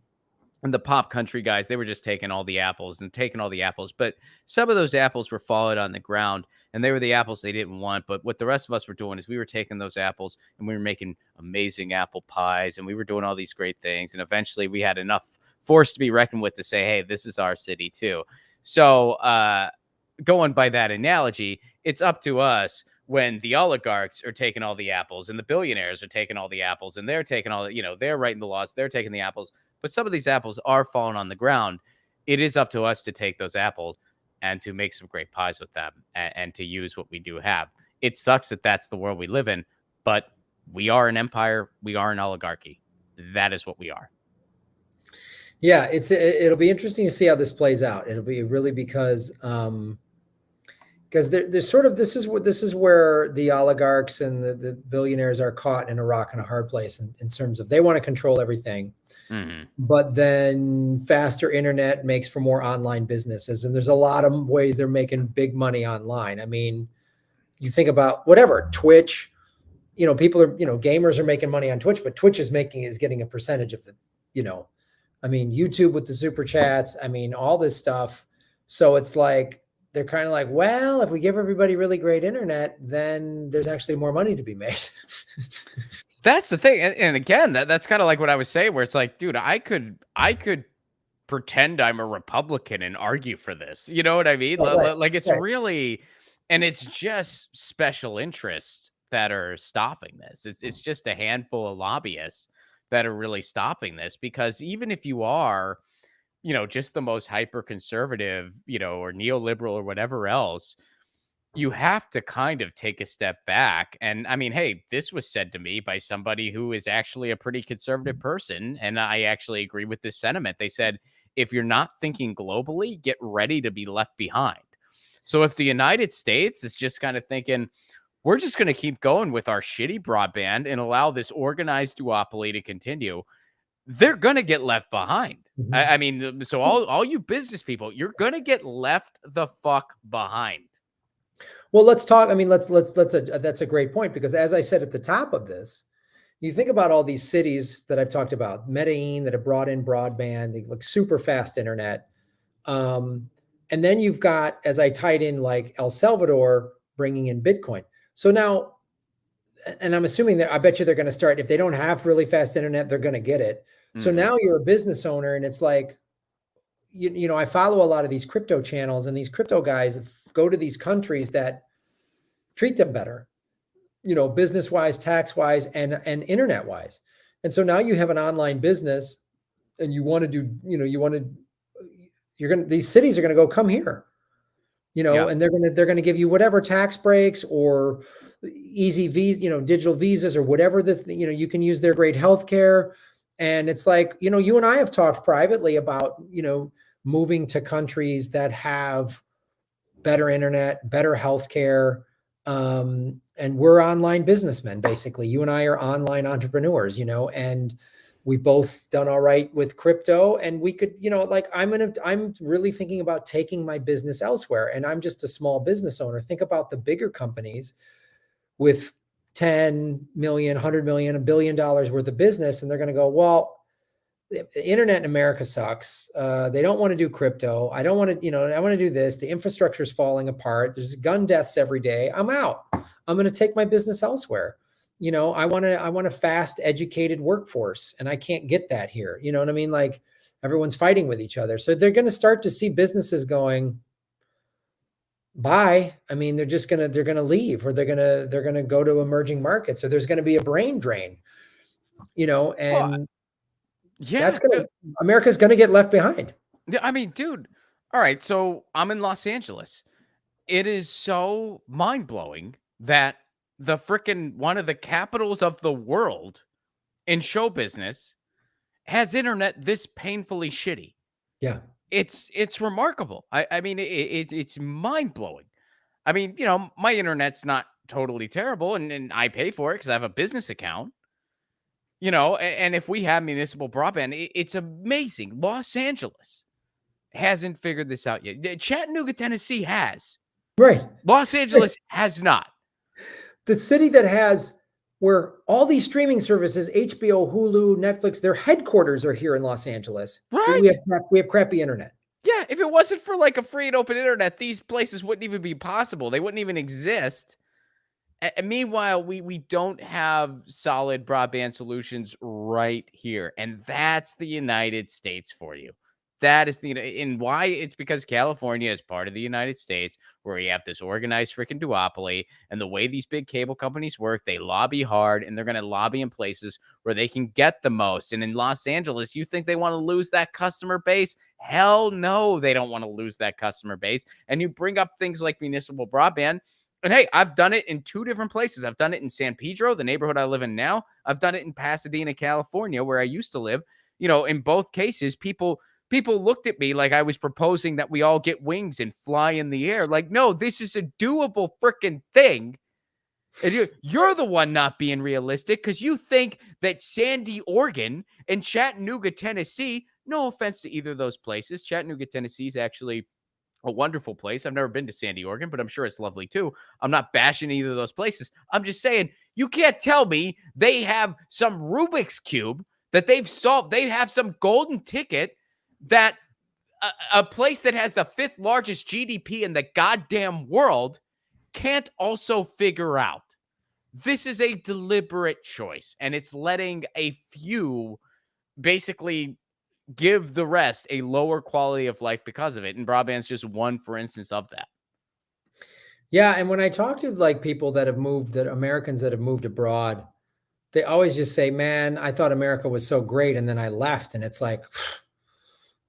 S2: and the pop country guys, they were just taking all the apples and taking all the apples. But some of those apples were falling on the ground and they were the apples they didn't want. But what the rest of us were doing is we were taking those apples and we were making amazing apple pies and we were doing all these great things. And eventually we had enough force to be reckoned with to say, hey, this is our city too. So, going by that analogy, it's up to us when the oligarchs are taking all the apples and the billionaires are taking all the apples and they're taking all the, they're writing the laws, they're taking the apples, but some of these apples are falling on the ground. It is up to us to take those apples and to make some great pies with them and to use what we do have. It sucks that that's the world we live in, but we are an empire. We are an oligarchy. That is what we are.
S1: Yeah, it'll be interesting to see how this plays out. It'll be really because there's sort of this is where the oligarchs and the billionaires are caught in a rock and a hard place in terms of they want to control everything.
S2: Mm-hmm.
S1: But then faster internet makes for more online businesses. And there's a lot of ways they're making big money online. I mean, you think about whatever, Twitch, people are, gamers are making money on Twitch, but Twitch is getting a percentage of the, YouTube with the super chats. I mean, all this stuff. So it's like, they're kind of like, well, if we give everybody really great internet, then there's actually more money to be made.
S2: That's the thing. And again, that's kind of like what I was saying, where it's like, dude, I could pretend I'm a Republican and argue for this. You know what I mean?
S1: Right.
S2: Like it's
S1: Right.
S2: really, and it's just special interests that are stopping this. It's just a handful of lobbyists that are really stopping this, because even if you are, just the most hyper conservative, or neoliberal or whatever else, you have to kind of take a step back. And I mean, hey, this was said to me by somebody who is actually a pretty conservative person. And I actually agree with this sentiment. They said, if you're not thinking globally, get ready to be left behind. So if the United States is just kind of thinking, we're just going to keep going with our shitty broadband and allow this organized duopoly to continue, they're going to get left behind.
S1: Mhm.
S2: I mean, so all you business people, you're going to get left the fuck behind.
S1: Well, let's talk. I mean, that's a great point, because as I said at the top of this, you think about all these cities that I've talked about, Medellin, that have brought in broadband, they like super fast internet. And then you've got, as I tied in, like El Salvador bringing in Bitcoin. So now, and I'm assuming that I bet you they're going to start, if they don't have really fast internet, they're going to get it. So
S2: Mhm.
S1: now you're a business owner and it's like, I follow a lot of these crypto channels, and these crypto guys go to these countries that treat them better, business wise, tax wise, and internet wise. And so now you have an online business and you want to do, these cities are going to go, come here,
S2: Yeah.
S1: and they're going to give you whatever tax breaks or easy visa, digital visas or whatever you can use their great healthcare. And it's like, you and I have talked privately about, moving to countries that have better internet, better healthcare. And we're online businessmen, basically. You and I are online entrepreneurs, and we've both done all right with crypto. And we could, like I'm really thinking about taking my business elsewhere. And I'm just a small business owner. Think about the bigger companies with 10 million, 100 million, $1 billion worth of business. And they're going to go, well, the internet in America sucks. They don't want to do crypto. I don't want to, I want to do this. The infrastructure is falling apart. There's gun deaths every day. I'm out. I'm going to take my business elsewhere. I want a fast, educated workforce, and I can't get that here. You know what I mean? Like, everyone's fighting with each other. So they're going to start to see businesses going, bye. I mean, they're going to leave, or they're going to go to emerging markets. So there's going to be a brain drain,
S2: Well,
S1: and
S2: yeah.
S1: America's going to get left behind.
S2: Yeah, I mean, dude. All right, so I'm in Los Angeles. It is so mind-blowing that the freaking one of the capitals of the world in show business has internet this painfully shitty.
S1: Yeah.
S2: It's remarkable. I mean, it's mind-blowing. I mean, my internet's not totally terrible, and I pay for it because I have a business account. And if we have municipal broadband, it's amazing. Los Angeles hasn't figured this out yet. Chattanooga, Tennessee has.
S1: Right.
S2: Los Angeles has not.
S1: The city that has where all these streaming services, HBO, Hulu, Netflix, their headquarters are here in Los Angeles. We
S2: Right?
S1: have crappy internet.
S2: Yeah, if it wasn't for like a free and open internet, these places wouldn't even be possible. They wouldn't even exist. And meanwhile, we don't have solid broadband solutions right here, and that's the United States for you. That is and why it's because California is part of the United States, where you have this organized freaking duopoly, and the way these big cable companies work, they lobby hard, and they're going to lobby in places where they can get the most. And in Los Angeles, you think they want to lose that customer base? Hell no, they don't want to lose that customer base. And you bring up things like municipal broadband. And hey, I've done it in two different places. I've done it in San Pedro, the neighborhood I live in now. I've done it in Pasadena, California, where I used to live. In both cases, people looked at me like I was proposing that we all get wings and fly in the air. Like, no, this is a doable freaking thing. And you're the one not being realistic because you think that Sandy, Oregon and Chattanooga, Tennessee, no offense to either of those places. Chattanooga, Tennessee is actually a wonderful place. I've never been to Sandy, Oregon, but I'm sure it's lovely too. I'm not bashing either of those places. I'm just saying, you can't tell me they have some Rubik's Cube that they've solved. They have some golden ticket that a place that has the fifth largest GDP in the goddamn world can't also figure out. This is a deliberate choice, and it's letting a few basically give the rest a lower quality of life because of it. And broadband's just one, for instance, of that.
S1: Yeah, and when I talk to like people that have moved, that Americans that have moved abroad, they always just say, "Man, I thought America was so great, and then I left." And it's like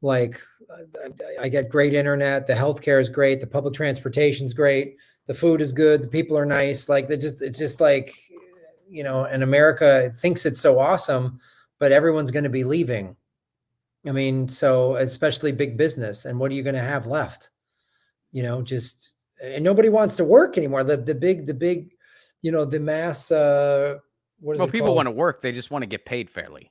S1: I get great internet, the healthcare is great, the public transportation is great, the food is good, the people are nice. Like it's just like, and America thinks it's so awesome, but everyone's going to be leaving. I mean, so especially big business, and what are you going to have left? And nobody wants to work anymore. The big, the mass, what is
S2: Well,
S1: it
S2: people
S1: called?
S2: want to work. They just want to get paid fairly.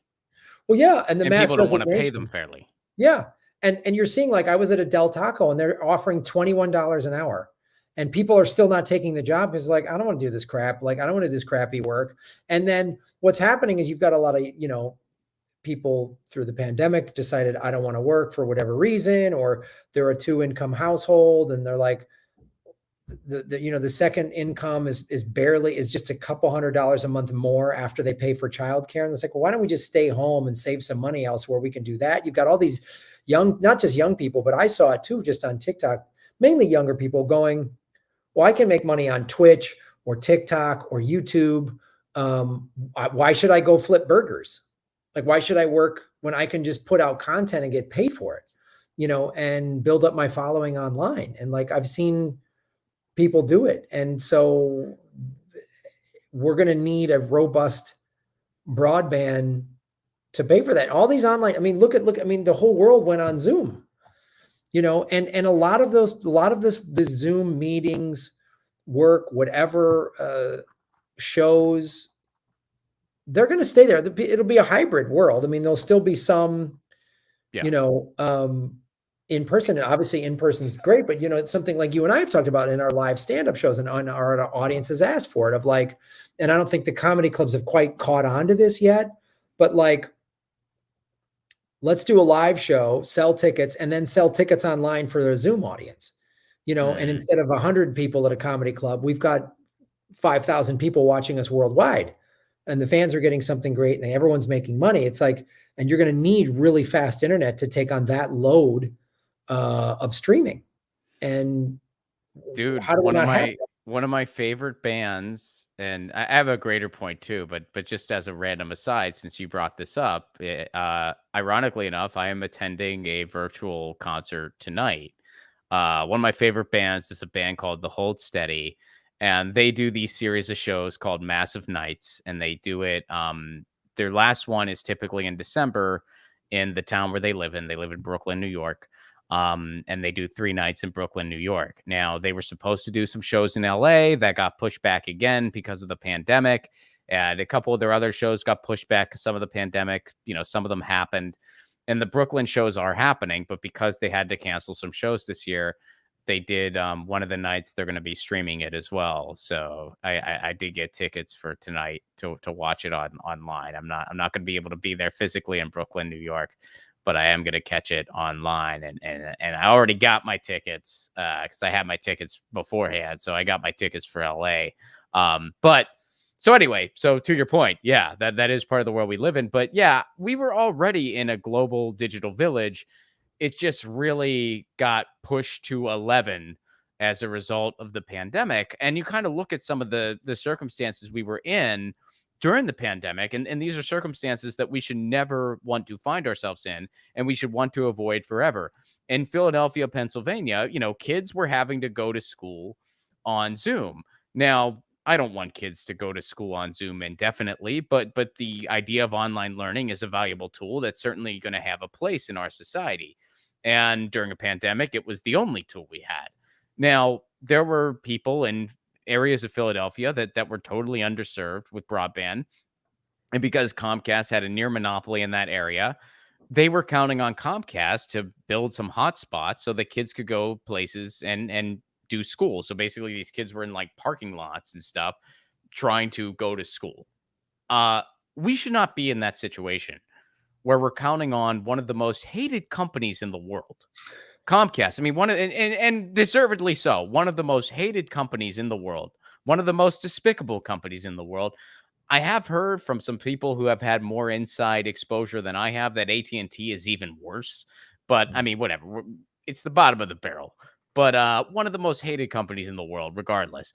S1: Well, yeah. And the
S2: And
S1: mass
S2: people don't want to pay them
S1: resignation.
S2: fairly.
S1: Yeah. And you're seeing, like, I was at a Del Taco and they're offering $21 an hour, and people are still not taking the job because, like, I don't want to do this crap. Like, I don't want to do this crappy work. And then what's happening is you've got a lot of, people through the pandemic decided I don't want to work for whatever reason, or they're a 2-income household and they're like, the second income is just a couple $100s a month more after they pay for childcare. And it's like, well, why don't we just stay home and save some money elsewhere? We can do that. You've got all these not just young people, but I saw it too, just on TikTok, mainly younger people going, well, I can make money on Twitch or TikTok or YouTube. Why should I go flip burgers? Like, why should I work when I can just put out content and get paid for it, and build up my following online? And like, I've seen people do it. And so we're going to need a robust broadband to pay for that. All these online, I mean, the whole world went on Zoom, and a lot of the Zoom meetings, work, whatever, shows, they're going to stay there. It'll be a hybrid world. I mean, there'll still be some, in person, and obviously in person is great, but it's something like you and I have talked about in our live stand-up shows, and our audience has asked for it, of like, and I don't think the comedy clubs have quite caught on to this yet, but like, let's do a live show, sell tickets, and then sell tickets online for their Zoom audience, and instead of 100 people at a comedy club, we've got 5,000 people watching us worldwide, and the fans are getting something great, and everyone's making money. It's like, and you're going to need really fast internet to take on that load of streaming. And
S2: dude,
S1: how do we not have that?
S2: one of my favorite bands, and I have a greater point too, but just as a random aside, since you brought this up, ironically enough, I am attending a virtual concert tonight. One of my favorite bands is a band called The Hold Steady, and they do these series of shows called Massive Nights, and they do it. Their last one is typically in December in the town where they live in. They live in Brooklyn, New York. And they do 3 nights in Brooklyn, New York. Now, they were supposed to do some shows in LA that got pushed back again because of the pandemic, and a couple of their other shows got pushed back 'cause some of the pandemic, some of them happened, and the Brooklyn shows are happening, but because they had to cancel some shows this year, they did, one of the nights they're gonna be streaming it as well. So I did get tickets for tonight to watch it online. I'm not gonna be able to be there physically in Brooklyn, New York, but I am gonna catch it online, and I already got my tickets, because I had my tickets beforehand, so I got my tickets for LA. But so anyway, so to your point, yeah, that is part of the world we live in. But yeah, we were already in a global digital village. It just really got pushed to 11 as a result of the pandemic. And you kind of look at some of the circumstances we were in during the pandemic, and these are circumstances that we should never want to find ourselves in, and we should want to avoid forever. In Philadelphia, Pennsylvania, kids were having to go to school on Zoom. Now, I don't want kids to go to school on Zoom indefinitely, but the idea of online learning is a valuable tool that's certainly going to have a place in our society. And during a pandemic, it was the only tool we had. Now, there were people in areas of Philadelphia that were totally underserved with broadband. And because Comcast had a near monopoly in that area, they were counting on Comcast to build some hotspots so that kids could go places and do school. So basically, these kids were in like parking lots and stuff trying to go to school. Uh, we should not be in that situation where we're counting on one of the most hated companies in the world. Comcast. I mean, one of and deservedly so. One of the most hated companies in the world. One of the most despicable companies in the world. I have heard from some people who have had more inside exposure than I have that AT&T is even worse. But I mean, whatever. It's the bottom of the barrel. But one of the most hated companies in the world, regardless,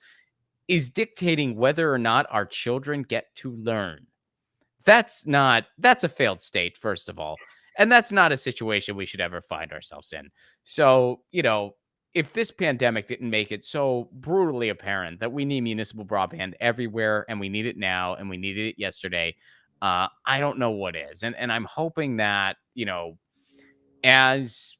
S2: is dictating whether or not our children get to learn. That's a failed state, first of all. And that's not a situation we should ever find ourselves in. So, if this pandemic didn't make it so brutally apparent that we need municipal broadband everywhere and we need it now and we needed it yesterday, I don't know what is. And I'm hoping that, as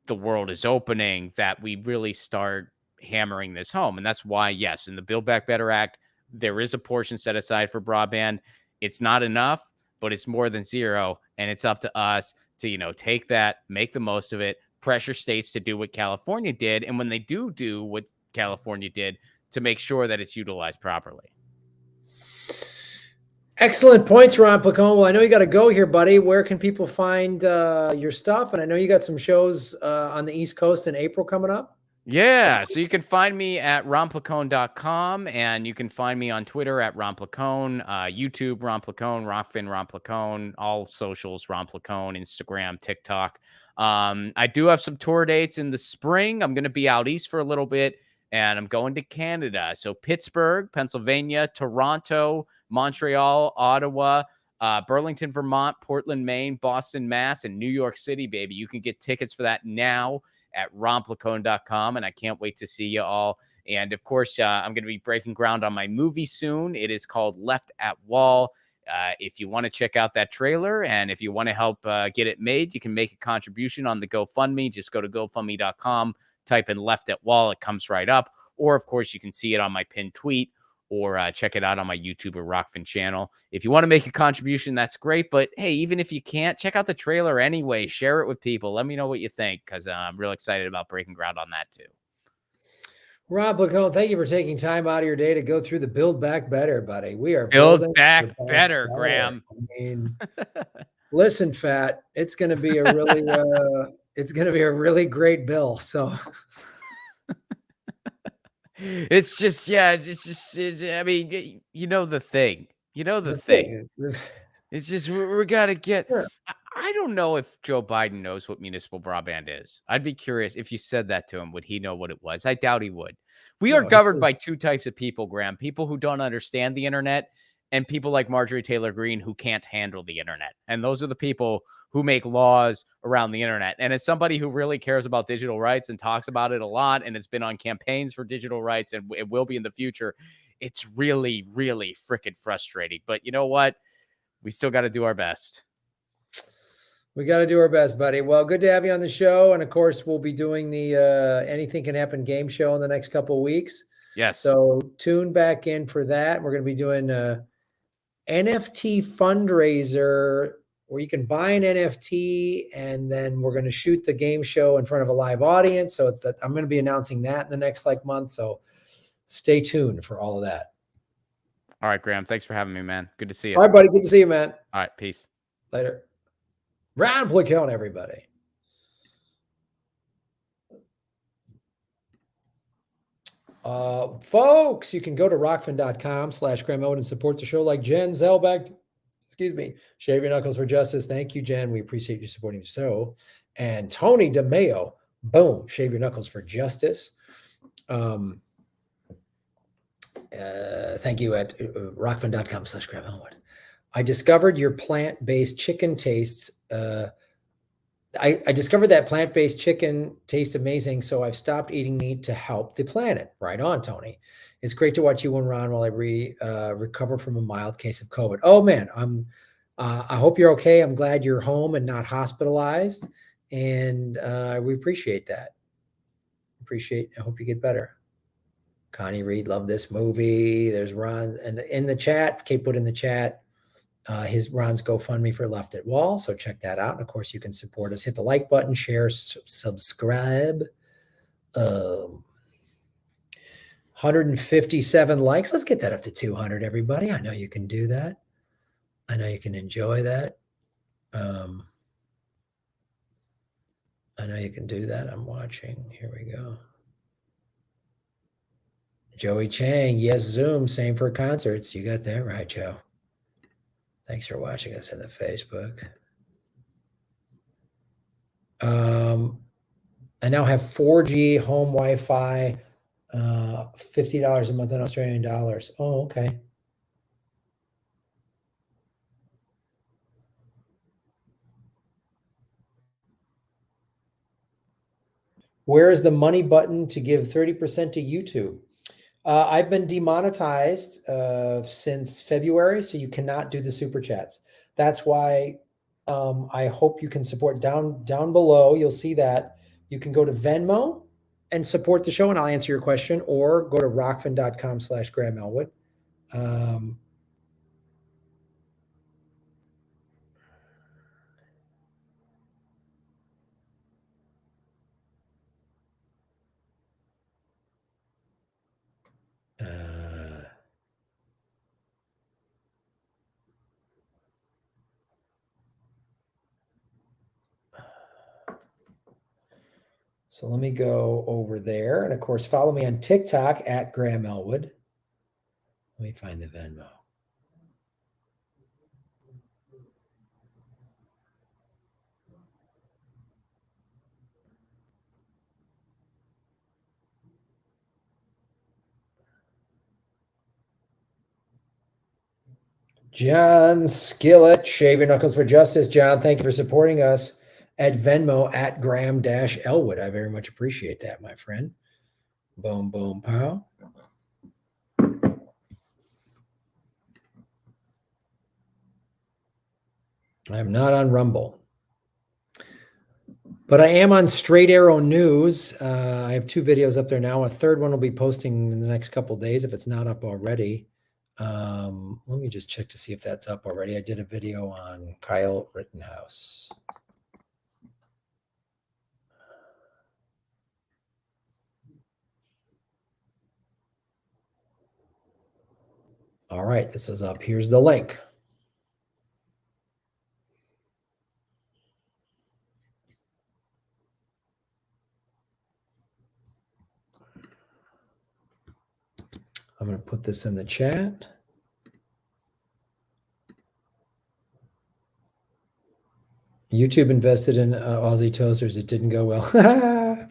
S2: the world is opening, that we really start hammering this home. And that's why, yes, in the Build Back Better Act, there is a portion set aside for broadband. It's not enough, but it's more than zero, and it's up to us to take that, make the most of it, pressure states to do what California did, and when they do what California did, to make sure that it's utilized properly.
S1: Excellent points, Ron Placone. Well, I know you got to go here, buddy. Where can people find your stuff? And I know you got some shows on the East Coast in April coming up.
S2: Yeah, so you can find me at romplacone.com, and you can find me on Twitter at romplacone, YouTube romplacone, Rockfin romplacone, all socials romplacone, Instagram, TikTok. I do have some tour dates in the spring. I'm going to be out east for a little bit, and I'm going to Canada. So Pittsburgh, Pennsylvania, Toronto, Montreal, Ottawa, Burlington, Vermont, Portland, Maine, Boston, Mass, and New York City, baby. You can get tickets for that now at romplacone.com, and I can't wait to see you all. And of course, I'm going to be breaking ground on my movie soon. It is called Left at Wall. If you want to check out that trailer and if you want to help get it made, you can make a contribution on the GoFundMe. Just go to gofundme.com, type in Left at Wall. It comes right up. Or, of course, you can see it on my pinned tweet or check it out on my YouTube or Rockfin channel. If you want to make a contribution, that's great. But hey, even if you can't, check out the trailer anyway. Share it with people. Let me know what you think, because I'm real excited about breaking ground on that too.
S1: Rob Placone, thank you for taking time out of your day to go through the Build Back Better, buddy. We are
S2: Build
S1: building
S2: back better, Graham.
S1: I mean, listen, Fat, it's going to be a really great bill. So
S2: it's just, I mean, the thing. The thing. It's just we got to get.
S1: Sure.
S2: I don't know if Joe Biden knows what municipal broadband is. I'd be curious if you said that to him, would he know what it was? I doubt he would. We are governed by two types of people, Graham: people who don't understand the internet, and people like Marjorie Taylor Greene who can't handle the internet. And those are the people who make laws around the internet. And as somebody who really cares about digital rights and talks about it a lot, and it's been on campaigns for digital rights, and it will be in the future, it's really, really freaking frustrating. But you know what? We still got to do our best.
S1: We got to do our best, buddy. Well, good to have you on the show. And of course, we'll be doing the Anything Can Happen game show in the next couple of weeks.
S2: Yes.
S1: So tune back in for that. We're going to be doing NFT fundraiser where you can buy an NFT and then we're going to shoot the game show in front of a live audience. So I'm going to be announcing that in the next month. So stay tuned for all of that.
S2: All right, Graham. Thanks for having me, man. Good to see you.
S1: All right, buddy. Good to see you, man.
S2: All right. Peace.
S1: Later. Round Placone, everybody. Folks, you can go to rockfin.com/Graham Elwood and support the show like Jen Zellbeck. Shave Your Knuckles for Justice. Thank you, Jen. We appreciate you supporting the show. And Tony DeMeo, boom, Shave Your Knuckles for Justice. Thank you at rockfin.com/Graham Elwood. I discovered your plant-based chicken tastes. I discovered that plant-based chicken tastes amazing, so I've stopped eating meat to help the planet. Right on, Tony. It's great to watch you and Ron while I recover from a mild case of COVID. Oh man, I hope you're okay. I'm glad you're home and not hospitalized, and we appreciate that. I hope you get better. Connie Reed, love this movie. There's Ron, and in the chat, Kate put in the chat. Ron's GoFundMe for Left at Wall. So check that out. And of course, you can support us. Hit the like button, share, subscribe. 157 likes. Let's get that up to 200, everybody. I know you can do that. I know you can enjoy that. I know you can do that. I'm watching. Here we go. Joey Chang. Yes, Zoom. Same for concerts. You got that right, Joe. Thanks for watching us in the Facebook. I now have 4G home Wi-Fi, $50 a month in Australian dollars. Oh, okay. Where is the money button to give 30% to YouTube? I've been demonetized since February, so you cannot do the super chats. That's why I hope you can support down below. You'll see that you can go to Venmo and support the show, and I'll answer your question, or go to rockfin.com/Graham Elwood. So let me go over there. And of course, follow me on TikTok at Graham Elwood. Let me find the Venmo. John Skillett, Shave Your Knuckles for Justice. John, thank you for supporting us at Venmo at Graham-Elwood. I very much appreciate that, my friend. Boom, boom, pow. I am not on Rumble, but I am on Straight Arrow News. I have 2 videos up there now. A third one will be posting in the next couple of days if it's not up already. Let me just check to see if that's up already. I did a video on Kyle Rittenhouse. All right, this is up. Here's the link. I'm going to put this in the chat. YouTube invested in Aussie toasters. It didn't go well.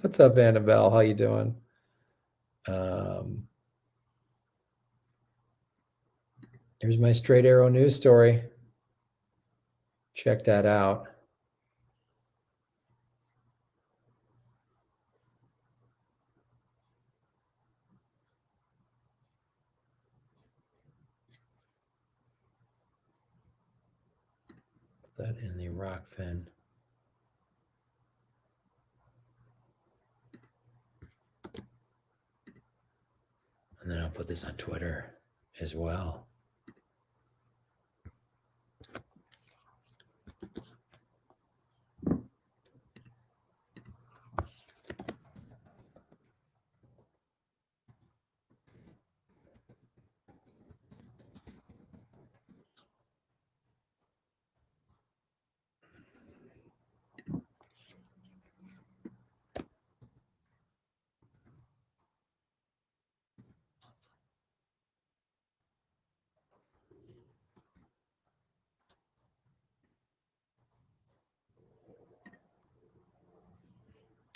S1: What's up, Annabelle? How you doing? Here's my Straight Arrow News story. Check that out. Put that in the Rockfin. then I'll put this on Twitter as well.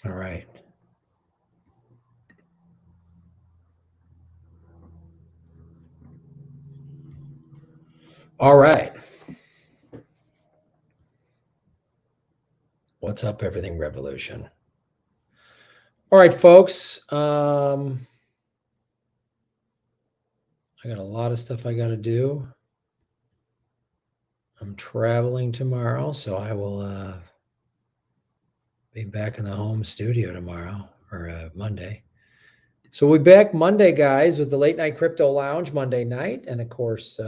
S1: All right. All right. What's up, Everything Revolution? All right, folks. I got a lot of stuff I got to do. I'm traveling tomorrow, so I will be back in the home studio tomorrow or Monday. So we'll be back Monday, guys, with the Late Night Crypto Lounge Monday night. And of course,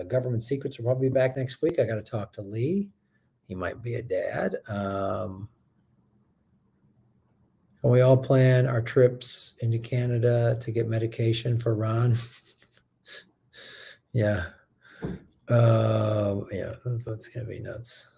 S1: Government Secrets will probably be back next week. I got to talk to Lee. He might be a dad. And we all plan our trips into Canada to get medication for Ron. Yeah. Yeah, that's what's going to be nuts.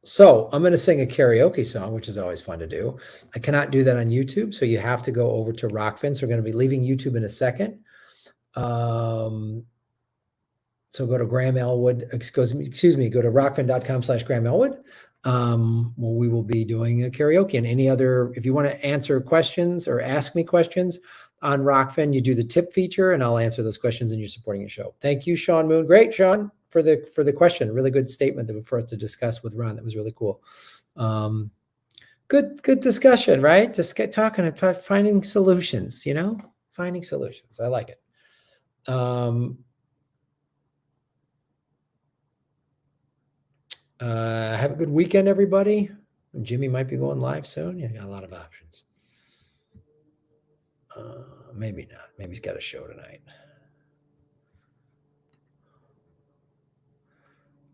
S1: So I'm going to sing a karaoke song, which is always fun to do. I cannot do that on YouTube, so you have to go over to Rockfin. So we're going to be leaving YouTube in a second. So go to Graham Elwood, excuse me, go to rockfin.com/Graham Elwood. We will be doing a karaoke and any other, if you want to answer questions or ask me questions on Rockfin, you do the tip feature and I'll answer those questions and you're supporting your show. Thank you, Sean Moon. Great, Sean, for the question. Really good statement for us to discuss with Ron. That was really cool. Good discussion, right? Just get talking about finding solutions, finding solutions. I like it. Have a good weekend, everybody. Jimmy might be going live soon. Yeah, got a lot of options. Maybe not. Maybe he's got a show tonight.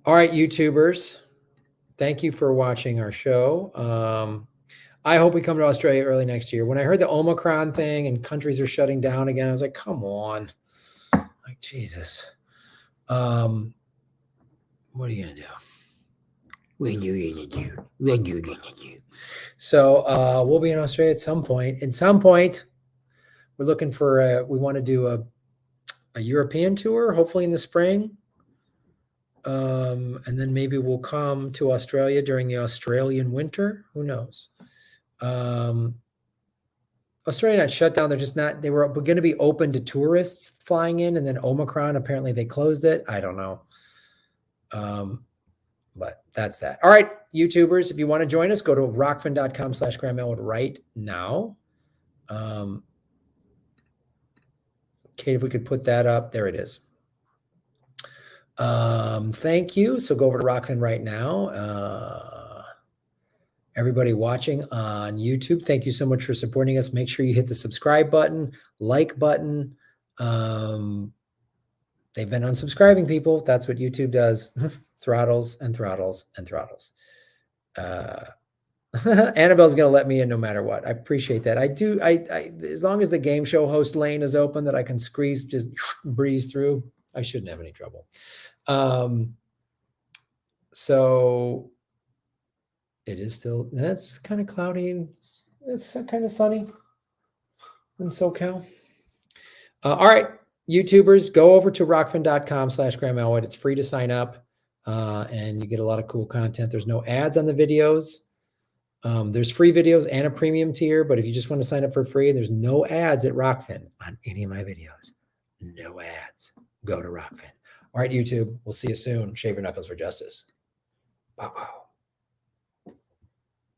S1: All right, YouTubers. Thank you for watching our show. I hope we come to Australia early next year. When I heard the Omicron thing and countries are shutting down again, I was like, come on. Like, Jesus. What are you going to do? What are you going to do? What are you going to do? So we'll be in Australia at some point. At some point, we're looking for we want to do a European tour, hopefully in the spring. And then maybe we'll come to Australia during the Australian winter. Who knows? Australia not shut down. They're just not, they were going to be open to tourists flying in, and then Omicron, apparently they closed it. I don't know. But that's that. All right, YouTubers, if you want to join us, go to rockfin.com/Graham Elwood right now. Kate, if we could put that up, there it is. Thank you. So go over to Rockfin right now. Everybody watching on YouTube, thank you so much for supporting us. Make sure you hit the subscribe button, like button. They've been unsubscribing people. That's what YouTube does. Throttles and throttles and throttles. Annabelle's going to let me in no matter what. I appreciate that. I do. I as long as the game show host lane is open that I can just breeze through, I shouldn't have any trouble. So it is still, that's kind of cloudy and it's kind of sunny in SoCal. All right, YouTubers, go over to rockfin.com/Graham Elwood. It's free to sign up and you get a lot of cool content. There's no ads on the videos. There's free videos and a premium tier, but if you just want to sign up for free, there's no ads at Rockfin on any of my videos. No ads. Go to Rockfin. All right, YouTube, we'll see you soon. Shave your knuckles for justice. Wow.